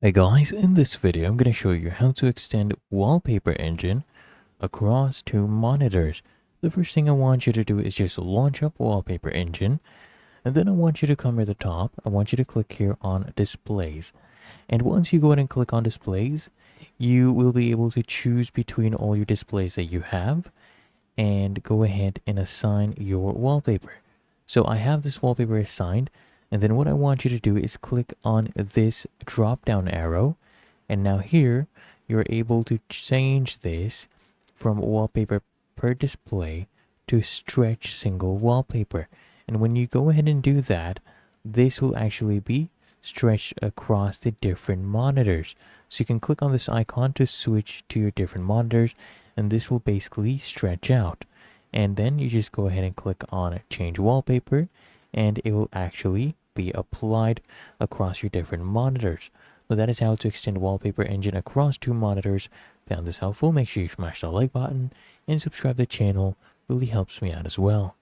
Hey guys, in this video I'm going to show you how to extend Wallpaper Engine across two monitors. The first thing I want you to do is just launch up Wallpaper Engine, and then I want you to come to the top. I want you to click here on Displays. And once you go ahead and click on Displays, you will be able to choose between all your displays that you have and go ahead and assign your wallpaper. So I have this wallpaper assigned, and then what I want you to do is click on this drop down arrow, and now here you're able to change this from wallpaper per display to stretch single wallpaper. And when you go ahead and do that, this will actually be stretched across the different monitors. So you can click on this icon to switch to your different monitors, and this will basically stretch out. And then you just go ahead and click on change wallpaper, and it will actually be applied across your different monitors. So that is how to extend Wallpaper Engine across two monitors. Found this helpful? Make sure you smash the like button and subscribe to the channel. Really helps me out as well.